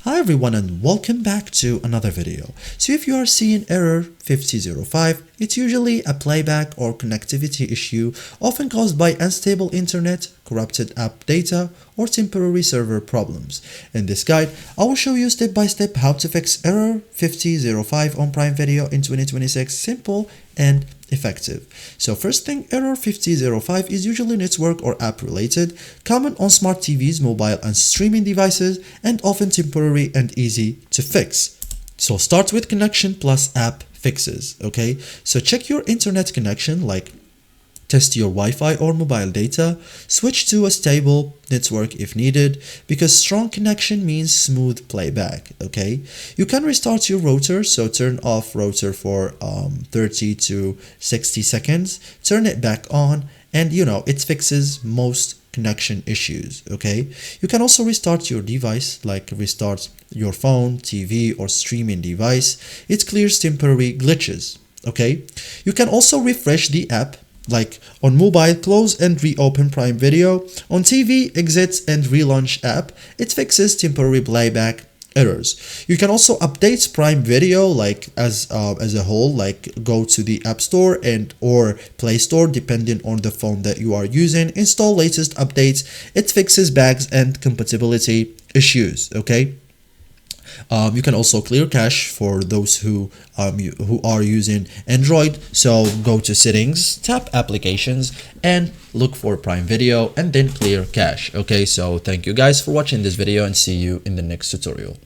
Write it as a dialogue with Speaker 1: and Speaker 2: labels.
Speaker 1: Hi everyone and welcome back to another video. So if you are seeing error 5005, it's usually a playback or connectivity issue often caused by unstable internet, corrupted app data, or temporary server problems. In this guide, I will show you step by step how to fix error 5005 on Prime Video in 2026, simple and effective. So first thing, error 5005 is usually network or app related, common on smart TVs, mobile and streaming devices, and often temporary and easy to fix. So start with connection plus app fixes, okay? So check your internet connection, like test your Wi-Fi or mobile data, switch to a stable network if needed, because strong connection means smooth playback, okay? You can restart your router, so turn off router for 30 to 60 seconds, turn it back on, and it fixes most connection issues, okay? You can also restart your device, like restart your phone, TV, or streaming device. It clears temporary glitches, okay? You can also refresh the app, like on mobile, close and reopen Prime Video. On TV, exit and relaunch app. It fixes temporary playback errors. You can also update Prime Video like as a whole, like go to the App Store and or Play Store depending on the phone that you are using. Install latest updates. It fixes bugs and compatibility issues, okay? You can also clear cache for those who are using Android. So go to settings, tap applications, and look for Prime Video and then clear cache. Okay, so thank you guys for watching this video and see you in the next tutorial.